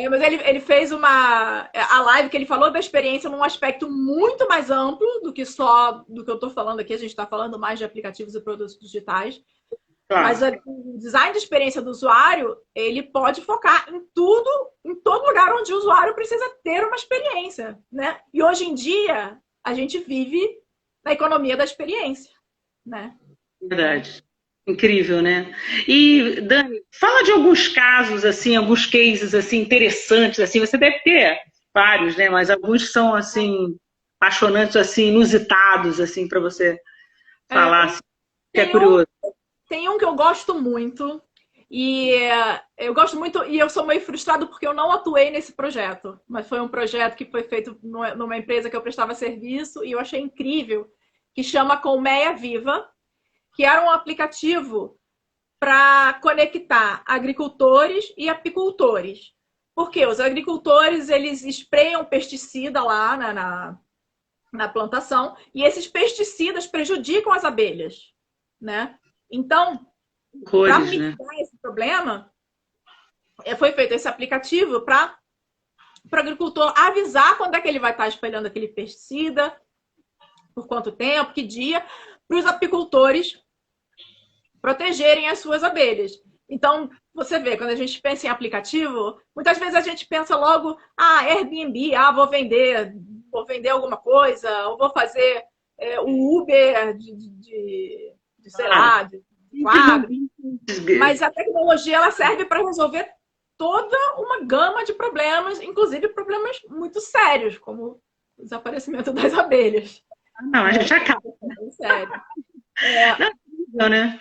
Mas ele fez a live que ele falou da experiência num aspecto muito mais amplo do que só do que eu estou falando aqui. A gente está falando mais de aplicativos e produtos digitais. Mas o design de experiência do usuário, ele pode focar em tudo, em todo lugar onde o usuário precisa ter uma experiência, né? E hoje em dia, a gente vive na economia da experiência, né? Verdade. Incrível, né? E, Dani, fala de alguns casos, assim, alguns cases, assim, interessantes, assim, você deve ter vários, né? Mas alguns são, assim, apaixonantes, assim, inusitados, assim, para você falar, assim, que é curioso. Tem um que eu gosto muito, e eu sou meio frustrado porque eu não atuei nesse projeto, mas foi um projeto que foi feito numa empresa que eu prestava serviço e eu achei incrível, que chama Colmeia Viva, que era um aplicativo para conectar agricultores e apicultores. Porque os agricultores, eles espreiam pesticida lá na plantação e esses pesticidas prejudicam as abelhas, né? Então, para mitigar esse problema, foi feito esse aplicativo para o agricultor avisar quando é que ele vai estar espalhando aquele pesticida, por quanto tempo, que dia, para os apicultores protegerem as suas abelhas. Então, você vê, quando a gente pensa em aplicativo, muitas vezes a gente pensa logo, Airbnb, vou vender alguma coisa, ou vou fazer o Uber sei lá, de quadro. Mas a tecnologia, ela serve para resolver toda uma gama de problemas, inclusive problemas muito sérios, como o desaparecimento das abelhas. Não, a gente acaba. Sério. Não, né?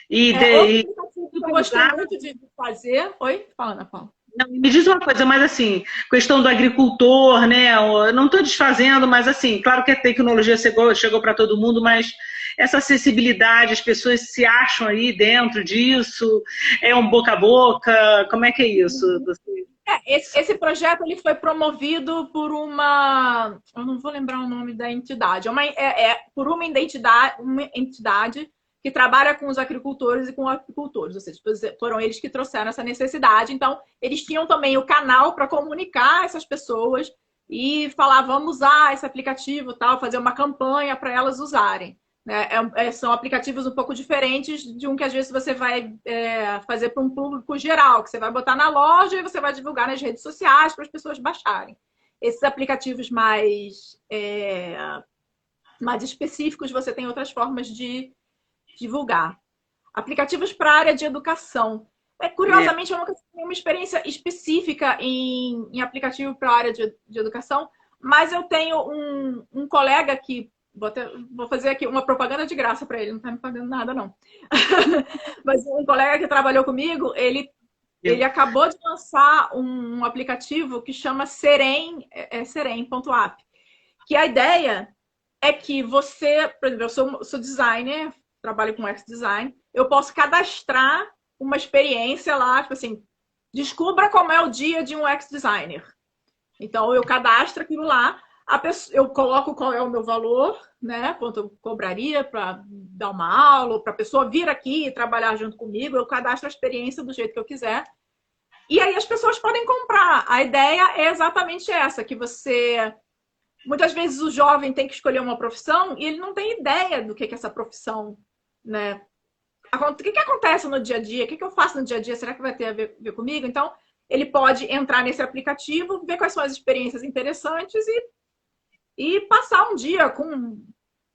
Eu gostei muito de fazer. Oi? Fala, Ana Paula. Não, me diz uma coisa, mas assim, questão do agricultor, né? Eu não estou desfazendo, mas assim, claro que a tecnologia chegou para todo mundo, mas essa acessibilidade, as pessoas se acham aí dentro disso, é um boca a boca, como é que é isso? Esse projeto ele foi promovido por uma... Eu não vou lembrar o nome da entidade. Por uma entidade que trabalha com os agricultores e com apicultores. Ou seja, foram eles que trouxeram essa necessidade. Então, eles tinham também o canal para comunicar essas pessoas e falar, vamos usar esse aplicativo, tal, fazer uma campanha para elas usarem. né? São aplicativos um pouco diferentes de um que às vezes você vai fazer para um público geral, que você vai botar na loja e você vai divulgar nas redes sociais para as pessoas baixarem. Esses aplicativos mais específicos, você tem outras formas de divulgar. Aplicativos para a área de educação. Curiosamente, eu nunca tive uma experiência específica em aplicativo para a área de educação, mas eu tenho um colega que vou fazer aqui uma propaganda de graça para ele, não está me pagando nada, não. Mas um colega que trabalhou comigo, ele acabou de lançar um aplicativo que chama Serem.app. Que a ideia é que você, por exemplo, eu sou designer, trabalho com UX design, eu posso cadastrar uma experiência lá, tipo assim, descubra como é o dia de um UX designer. Então, eu cadastro aquilo lá, eu coloco qual é o meu valor, né? Quanto eu cobraria para dar uma aula, para a pessoa vir aqui e trabalhar junto comigo, eu cadastro a experiência do jeito que eu quiser. E aí as pessoas podem comprar. A ideia é exatamente essa, que você... Muitas vezes o jovem tem que escolher uma profissão e ele não tem ideia do que é essa profissão, né? O que acontece no dia a dia? O que eu faço no dia a dia? Será que vai ter a ver comigo? Então, ele pode entrar nesse aplicativo, ver quais são as experiências interessantes e passar um dia com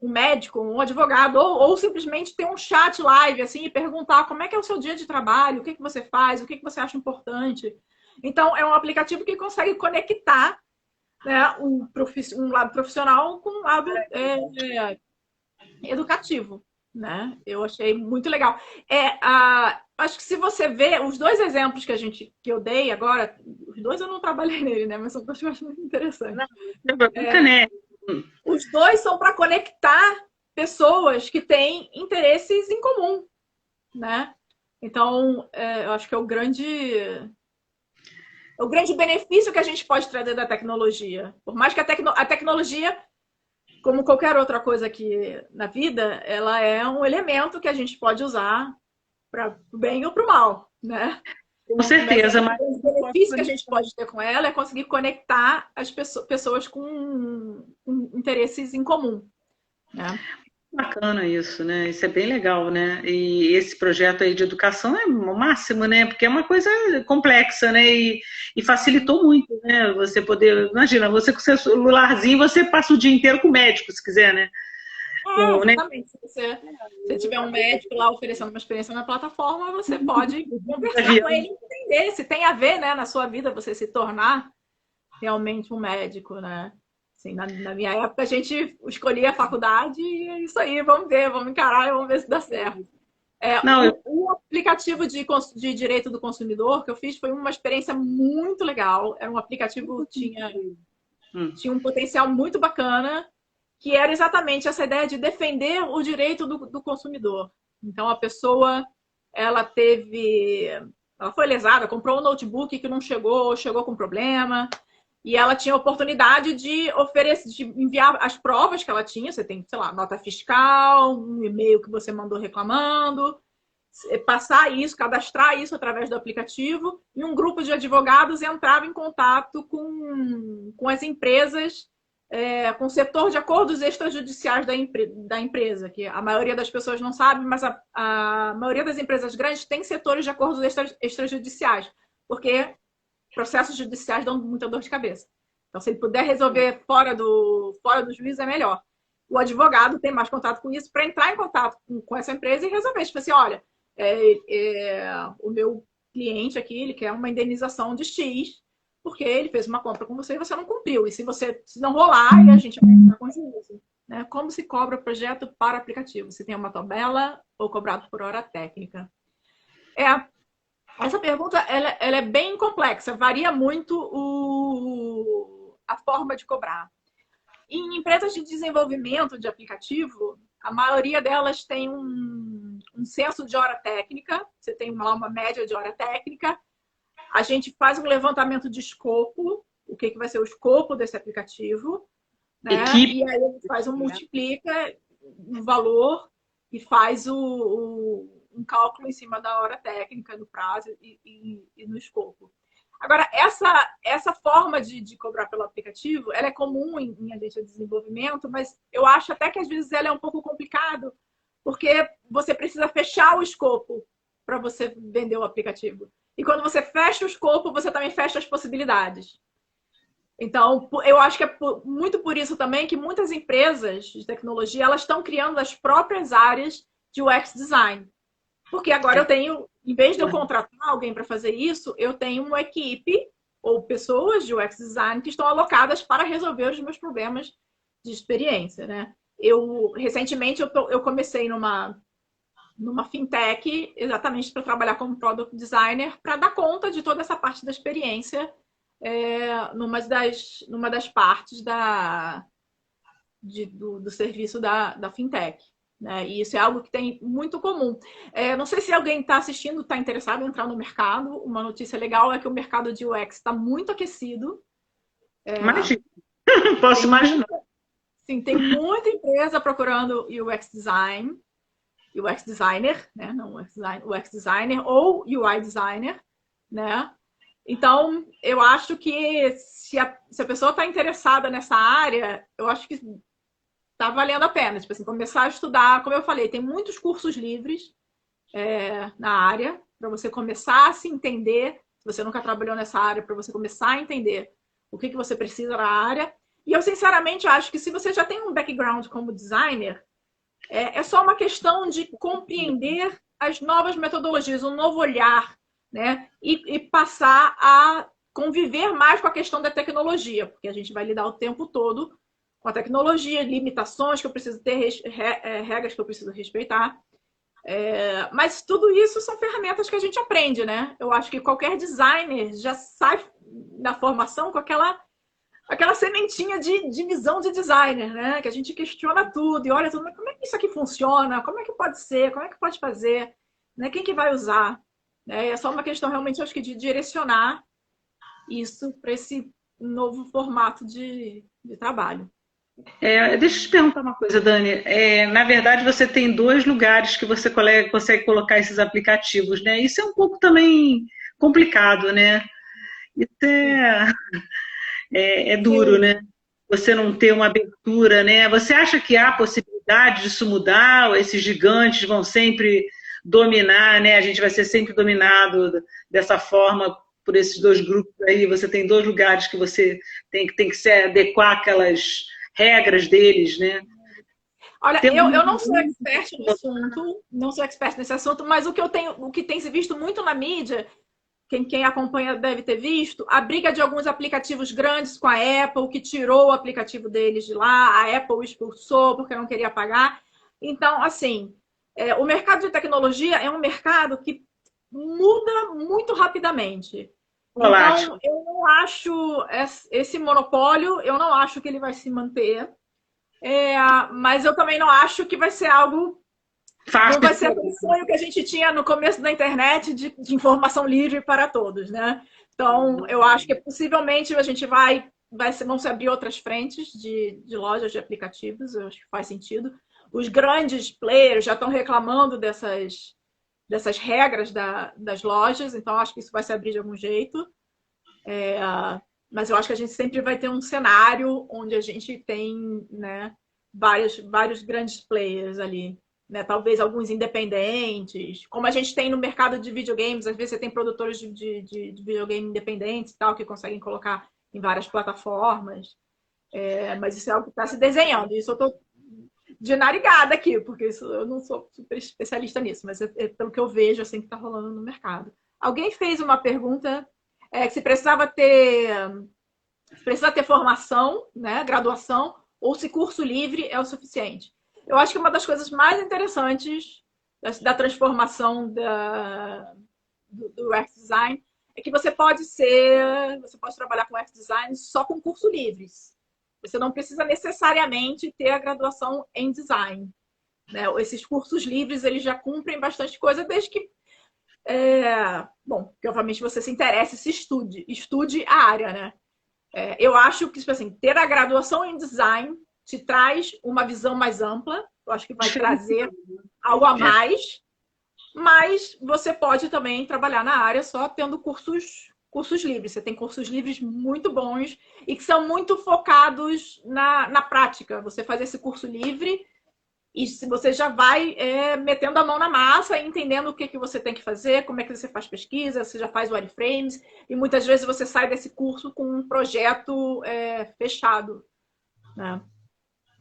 um médico, um advogado, ou simplesmente ter um chat live assim, e perguntar como é que é o seu dia de trabalho, o que você faz, o que você acha importante. Então, é um aplicativo que consegue conectar, né, um lado profissional com um lado educativo. Né? Eu achei muito legal. Acho que se você vê os dois exemplos que eu dei agora, os dois eu não trabalhei nele, né? Mas são dois que eu acho muito interessantes. Os dois são para conectar pessoas que têm interesses em comum, né? Então, eu acho que é o grande benefício que a gente pode trazer da tecnologia. Por mais que a tecnologia, como qualquer outra coisa aqui na vida, ela é um elemento que a gente pode usar para o bem ou para o mal, né? Com certeza. Mas o benefício que a gente pode ter com ela é conseguir conectar as pessoas com interesses em comum, né? Bacana isso, né? Isso é bem legal, né? E esse projeto aí de educação é o máximo, né? Porque é uma coisa complexa, né? E facilitou muito, né? Você poder... Imagina, você com seu celularzinho, você passa o dia inteiro com o médico, se quiser, né? Exatamente. Se você tiver um médico lá oferecendo uma experiência na plataforma, você pode conversar com ele e entender se tem a ver, né, na sua vida você se tornar realmente um médico, né? Assim, na minha época, a gente escolhia a faculdade e é isso aí, vamos ver, vamos encarar e vamos ver se dá certo. O aplicativo de direito do consumidor que eu fiz foi uma experiência muito legal. Era um aplicativo que tinha um potencial muito bacana, que era exatamente essa ideia de defender o direito do consumidor. Então, a pessoa, ela foi lesada, comprou um notebook que não chegou com problema, e ela tinha a oportunidade de enviar as provas que ela tinha. Você tem, sei lá, nota fiscal, um e-mail que você mandou reclamando, passar isso, cadastrar isso através do aplicativo, e um grupo de advogados entrava em contato com as empresas, com o setor de acordos extrajudiciais da empresa, que a maioria das pessoas não sabe, mas a maioria das empresas grandes tem setores de acordos extrajudiciais, porque processos judiciais dão muita dor de cabeça. Então, se ele puder resolver fora do juízo, é melhor. O advogado tem mais contato com isso para entrar em contato com essa empresa e resolver. Tipo assim, olha, o meu cliente aqui, ele quer uma indenização de X, porque ele fez uma compra com você e você não cumpriu. E se não rolar, a gente vai entrar com juízo. Né? Como se cobra o projeto para aplicativo? Se tem uma tabela ou cobrado por hora técnica? Essa pergunta ela é bem complexa, varia muito a forma de cobrar. Em empresas de desenvolvimento de aplicativo, a maioria delas tem um censo de hora técnica, você tem uma média de hora técnica, a gente faz um levantamento de escopo, o que vai ser o escopo desse aplicativo, né? E aí a gente faz multiplica o valor e faz um cálculo em cima da hora técnica, do prazo e no escopo. Agora, essa forma de cobrar pelo aplicativo, ela é comum em agência de desenvolvimento, mas eu acho até que às vezes ela é um pouco complicado, porque você precisa fechar o escopo para você vender o aplicativo. E quando você fecha o escopo, você também fecha as possibilidades. Então, eu acho que é muito por isso também que muitas empresas de tecnologia, elas estão criando as próprias áreas de UX design. Porque agora eu tenho, em vez de eu contratar alguém para fazer isso, eu tenho uma equipe ou pessoas de UX design que estão alocadas para resolver os meus problemas de experiência, né? Recentemente, eu comecei numa fintech exatamente para trabalhar como product designer para dar conta de toda essa parte da experiência numa das partes do serviço da fintech. Né? E isso é algo que tem muito comum. Não sei se alguém está assistindo, está interessado em entrar no mercado. Uma notícia legal é que o mercado de UX está muito aquecido. Imagina. Posso imaginar. Sim, tem muita empresa procurando UX design, UX designer, né? Não UX designer ou UI designer, né? Então, eu acho que se a pessoa está interessada nessa área, eu acho que está valendo a pena. Tipo assim, começar a estudar, como eu falei, tem muitos cursos livres na área, para você começar a se entender, se você nunca trabalhou nessa área, para você começar a entender o que você precisa na área. E eu, sinceramente, acho que se você já tem um background como designer, é só uma questão de compreender as novas metodologias, um novo olhar, né? E passar a conviver mais com a questão da tecnologia, porque a gente vai lidar o tempo todo com a tecnologia, limitações que eu preciso ter, regras que eu preciso respeitar. Mas tudo isso são ferramentas que a gente aprende, né? Eu acho que qualquer designer já sai na formação com aquela sementinha de visão de designer, né? Que a gente questiona tudo e olha tudo, mas como é que isso aqui funciona? Como é que pode ser? Como é que pode fazer? Né? Quem que vai usar? É só uma questão realmente, acho que, de direcionar isso para esse novo formato de trabalho. Deixa eu te perguntar uma coisa, Dani. Na verdade, você tem dois lugares que você consegue colocar esses aplicativos, né? Isso é um pouco também complicado, né? Isso é duro, né? Você não ter uma abertura, né? Você acha que há possibilidade disso mudar? Ou esses gigantes vão sempre dominar, né? A gente vai ser sempre dominado dessa forma por esses dois grupos aí. Você tem dois lugares que você tem que se adequar àquelas regras deles, né? Olha, eu não sou expert no assunto, não sou expert nesse assunto, mas o que tem se visto muito na mídia, quem acompanha deve ter visto, a briga de alguns aplicativos grandes com a Apple, que tirou o aplicativo deles de lá, a Apple expulsou porque não queria pagar. Então, assim, o mercado de tecnologia é um mercado que muda muito rapidamente. Então, eu não acho esse monopólio, eu não acho que ele vai se manter. Mas eu também não acho que vai ser algo. Não vai ser aquele sonho que a gente tinha no começo da internet de informação livre para todos, né? Então, eu acho que possivelmente a gente vão se abrir outras frentes de lojas de aplicativos, eu acho que faz sentido. Os grandes players já estão reclamando dessas regras das lojas, então acho que isso vai se abrir de algum jeito. Mas eu acho que a gente sempre vai ter um cenário onde a gente tem, né, vários grandes players ali. Né? Talvez alguns independentes, como a gente tem no mercado de videogames, às vezes você tem produtores de videogame independentes e tal, que conseguem colocar em várias plataformas. Mas isso é algo que está se desenhando. Isso eu estou de narigada aqui, porque eu não sou super especialista nisso, mas pelo que eu vejo, assim que está rolando no mercado. Alguém fez uma pergunta que se precisa ter formação, né, graduação, ou se curso livre é o suficiente. Eu acho que uma das coisas mais interessantes da transformação do UX design é que você pode trabalhar com UX design só com curso livres. Você não precisa necessariamente ter a graduação em design. Né? Esses cursos livres, eles já cumprem bastante coisa, desde que que obviamente você se interesse, se estude a área, né? Eu acho que, tipo assim, ter a graduação em design te traz uma visão mais ampla, eu acho que vai trazer algo a mais, mas você pode também trabalhar na área só tendo cursos cursos livres. Você tem cursos livres muito bons e que são muito focados na prática. Você faz esse curso livre e se você já vai metendo a mão na massa e entendendo o que você tem que fazer, como é que você faz pesquisa, você já faz wireframes, e muitas vezes você sai desse curso com um projeto fechado, né?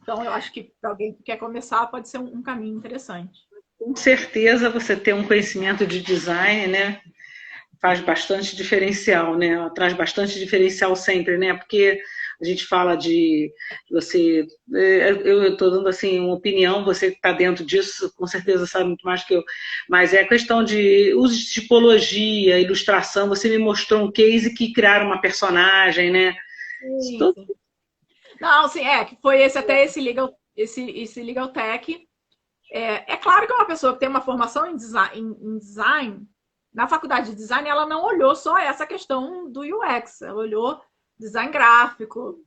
Então, eu acho que para alguém que quer começar pode ser um caminho interessante. Com certeza você ter um conhecimento de design, né? Faz bastante diferencial, né? Ela traz bastante diferencial sempre, né? Porque a gente fala de você, eu estou dando assim uma opinião, você que está dentro disso, com certeza sabe muito mais que eu, mas é a questão de uso de tipologia, ilustração, você me mostrou um case que criaram uma personagem, né? Sim, sim. Não, sim, que foi esse Legal Tech. É claro que uma pessoa que tem uma formação em design, na faculdade de design, ela não olhou só essa questão do UX, ela olhou design gráfico,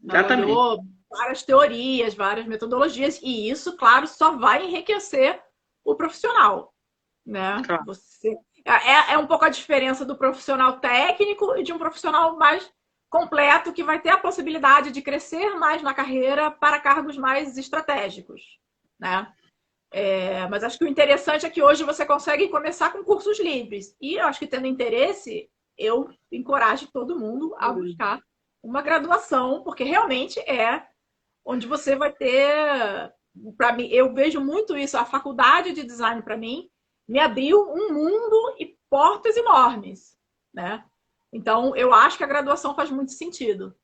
ela olhou várias teorias, várias metodologias, e isso, claro, só vai enriquecer o profissional, né? Claro. É um pouco a diferença do profissional técnico e de um profissional mais completo que vai ter a possibilidade de crescer mais na carreira para cargos mais estratégicos, né? Mas acho que o interessante é que hoje você consegue começar com cursos livres. E eu acho que tendo interesse, eu encorajo todo mundo a buscar uma graduação, porque realmente é onde você vai ter... Para mim, eu vejo muito isso. A faculdade de design, para mim, me abriu um mundo e portas enormes, né? Então, eu acho que a graduação faz muito sentido.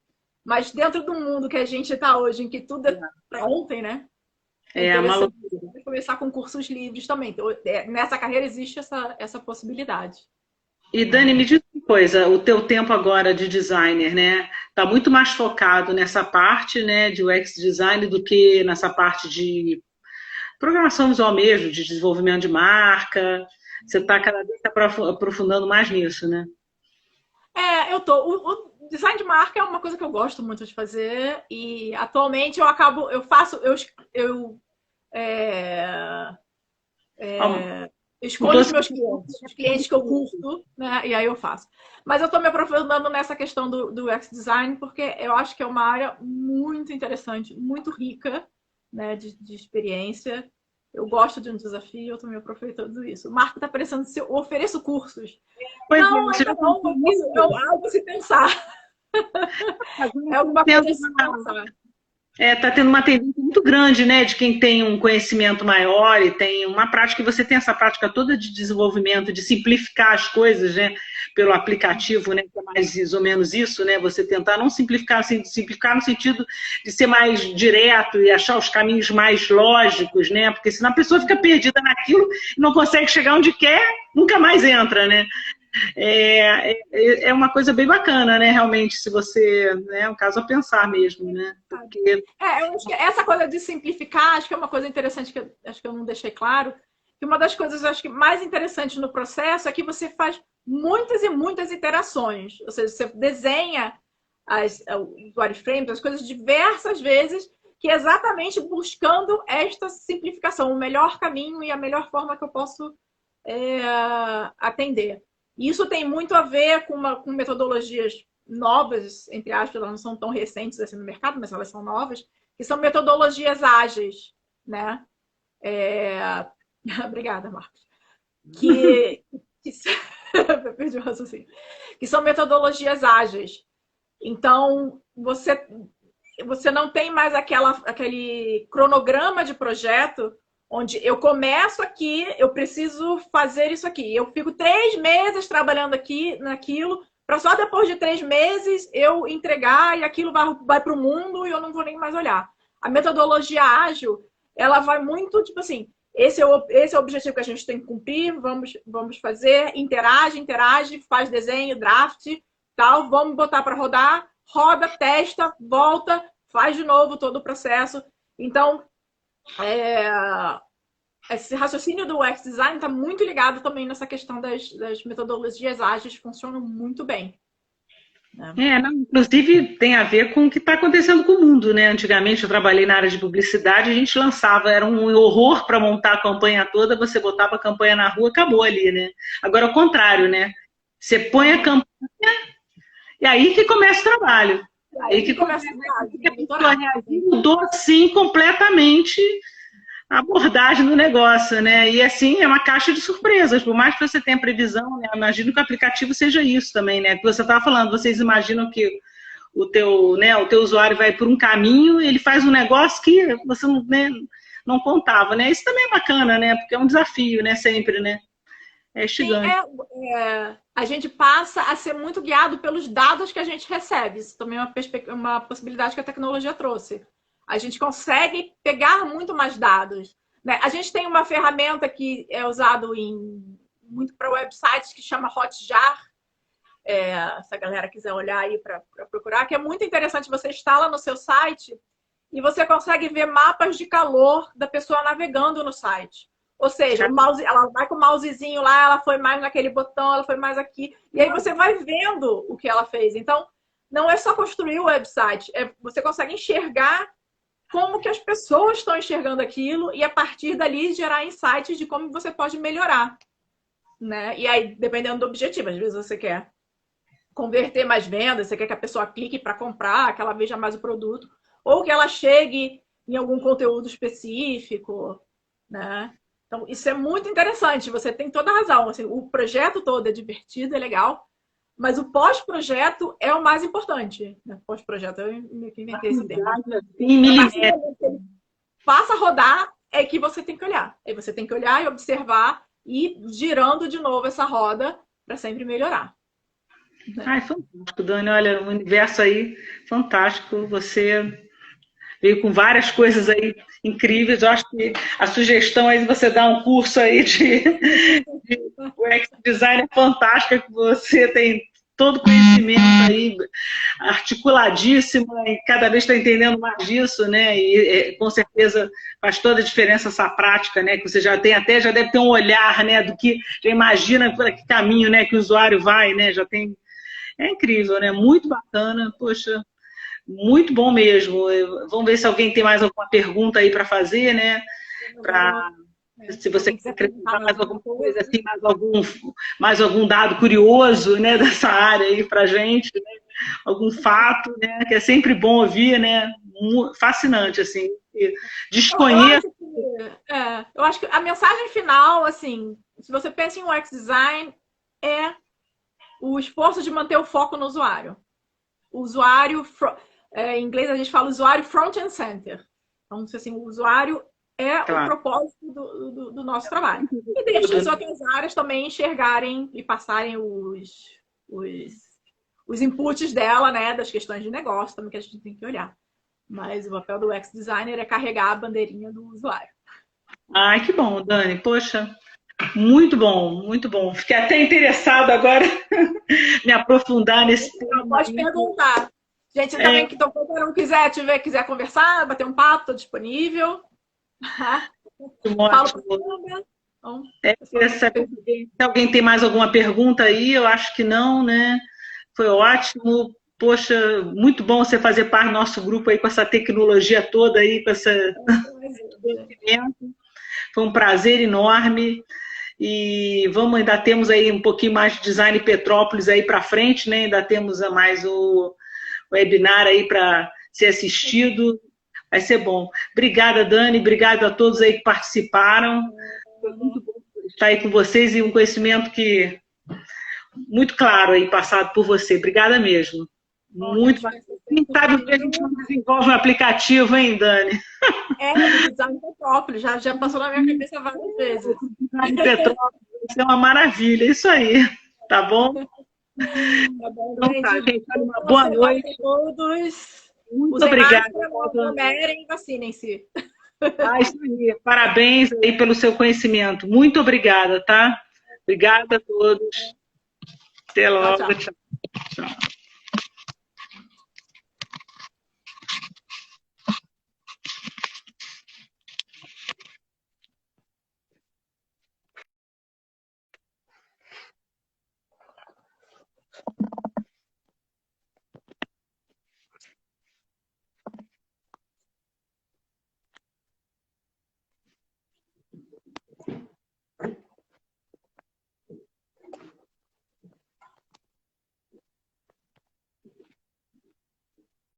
Mas dentro do mundo que a gente está hoje, em que tudo é para ontem, né? Uma começar com cursos livres também. Então, nessa carreira existe essa possibilidade. E Dani, me diz uma coisa, o teu tempo agora de designer, né? Tá muito mais focado nessa parte, né, de UX design do que nessa parte de programação visual mesmo, de desenvolvimento de marca. Você está cada vez aprofundando mais nisso, né? Eu tô. O design de marca é uma coisa que eu gosto muito de fazer e atualmente escolho os meus clientes, os clientes que eu curto, né? E aí eu faço. Mas eu estou me aprofundando nessa questão do UX design porque eu acho que é uma área muito interessante, muito rica, né? De experiência. Eu gosto de um desafio, eu estou me aproveitando disso. O Marco está parecendo se eu ofereço cursos. Não, ainda não, é algo a se pensar. É alguma coisa a se pensar. Tá tendo uma tendência muito grande, né, de quem tem um conhecimento maior e tem uma prática, você tem essa prática toda de desenvolvimento, de simplificar as coisas, né, pelo aplicativo, né, que é mais ou menos isso, né, você tentar não simplificar, assim, simplificar no sentido de ser mais direto e achar os caminhos mais lógicos, né, porque senão a pessoa fica perdida naquilo e não consegue chegar onde quer, nunca mais entra, né. É uma coisa bem bacana, né? Realmente, se você... É um caso a pensar mesmo, né? Porque... eu acho que essa coisa de simplificar, acho que é uma coisa interessante que acho que eu não deixei claro, que uma das coisas, acho que mais interessantes no processo é que você faz muitas e muitas iterações. Ou seja, você desenha os wireframes, as coisas diversas vezes, que é exatamente buscando esta simplificação, o melhor caminho e a melhor forma que eu posso atender. E isso tem muito a ver com metodologias novas, entre aspas, elas não são tão recentes assim no mercado, mas elas são novas, que são metodologias ágeis, né? Obrigada, Marcos. Eu perdi o raciocínio. Que são metodologias ágeis. Então, você não tem mais aquele cronograma de projeto onde eu começo aqui, eu preciso fazer isso aqui. Eu fico 3 meses trabalhando aqui naquilo, para só depois de 3 meses eu entregar e aquilo vai para o mundo e eu não vou nem mais olhar. A metodologia ágil, ela vai muito, tipo assim, esse é o objetivo que a gente tem que cumprir, vamos fazer, interage, faz desenho, draft, tal, vamos botar para rodar, roda, testa, volta, faz de novo todo o processo. Então, esse raciocínio do UX Design está muito ligado também nessa questão das metodologias ágeis, funcionam muito bem. Inclusive tem a ver com o que está acontecendo com o mundo, né? Antigamente eu trabalhei na área de publicidade, a gente lançava, era um horror para montar a campanha toda, você botava a campanha na rua, acabou ali, né? Agora é o contrário, né? Você põe a campanha e aí que começa o trabalho. Aí que começa o trabalho. Mudou, assim, completamente a abordagem do negócio, né? E, assim, é uma caixa de surpresas. Por mais que você tenha previsão, né? Eu imagino que o aplicativo seja isso também, né? Que você estava falando, vocês imaginam que o teu, né, o teu usuário vai por um caminho e ele faz um negócio que você não, né, não contava, né? Isso também é bacana, né? Porque é um desafio, né? Sempre, né? É instigante. A gente passa a ser muito guiado pelos dados que a gente recebe. Isso também é uma possibilidade que a tecnologia trouxe. A gente consegue pegar muito mais dados, né? A gente tem uma ferramenta que é usada muito para websites que chama Hotjar. Se a galera quiser olhar aí para procurar, que é muito interessante. Você instala no seu site e você consegue ver mapas de calor da pessoa navegando no site. Ou seja, o mouse, ela vai com o mousezinho lá, ela foi mais naquele botão, ela foi mais aqui. E aí você vai vendo o que ela fez. Então, não é só construir o website. Você consegue enxergar como que as pessoas estão enxergando aquilo e, a partir dali, gerar insights de como você pode melhorar. Né? E aí, dependendo do objetivo. Às vezes você quer converter mais vendas, você quer que a pessoa clique para comprar, que ela veja mais o produto. Ou que ela chegue em algum conteúdo específico, né? Então, isso é muito interessante, você tem toda a razão. Assim, o projeto todo é divertido, é legal, mas o pós-projeto é o mais importante. Né? Pós-projeto, eu inventei esse termo. Faça rodar, é que você tem que olhar. Aí você tem que olhar e observar e girando de novo essa roda para sempre melhorar. Né? Ai, fantástico, Dani. Olha, um universo aí fantástico. Você veio com várias coisas aí incríveis. Eu acho que a sugestão aí de você dar um curso aí de UX Design é fantástica, que você tem todo conhecimento aí articuladíssimo e cada vez está entendendo mais disso, né? E com certeza faz toda a diferença essa prática, né? Que você já tem até, já deve ter um olhar, né? Do que já imagina por que caminho, né? Que o usuário vai, né? Já tem. É incrível, né? Muito bacana, poxa. Muito bom mesmo. Vamos ver se alguém tem mais alguma pergunta aí para fazer, né? Se você quiser acrescentar mais alguma coisa, assim, mais algum dado curioso, né, dessa área aí para gente, né? Algum fato, né? Que é sempre bom ouvir, né? Fascinante, assim. Desconheço. Eu acho que a mensagem final, assim, se você pensa em UX design, é o esforço de manter o foco no usuário. O usuário, em inglês a gente fala usuário front and center. Então, assim, o usuário é o propósito do nosso trabalho. E deixa as outras áreas também enxergarem e passarem os inputs dela, né, das questões de negócio também que a gente tem que olhar. Mas o papel do UX designer é carregar a bandeirinha do usuário. Ai, que bom, Dani. Poxa, muito bom, muito bom. Fiquei até interessado agora me aprofundar nesse tema. Pode perguntar. Gente, também que não quiser conversar, bater um papo, estou disponível. Falo se alguém tem mais alguma pergunta aí, eu acho que não, né? Foi ótimo. Poxa, muito bom você fazer parte do nosso grupo aí com essa tecnologia toda aí, com esse conhecimento. Foi um prazer enorme. E ainda temos aí um pouquinho mais de design Petrópolis aí para frente, né? Ainda temos mais o webinar aí para ser assistido. Vai ser bom. Obrigada, Dani. Obrigada a todos aí que participaram. Foi muito bom estar aí com vocês e um conhecimento muito claro aí passado por você. Obrigada mesmo. Muito bacana. Quem sabe que a gente não desenvolve um aplicativo, hein, Dani? Design Petrópolis. Já passou na minha cabeça várias vezes. Design Petrópolis. Isso é uma maravilha. Isso aí. Tá bom? Tá bom, gente. Uma boa noite a todos. Muito obrigada. Tomerem e vacinem-se. Isso aí. Parabéns aí pelo seu conhecimento. Muito obrigada, tá? Obrigada a todos. Até logo. Tchau.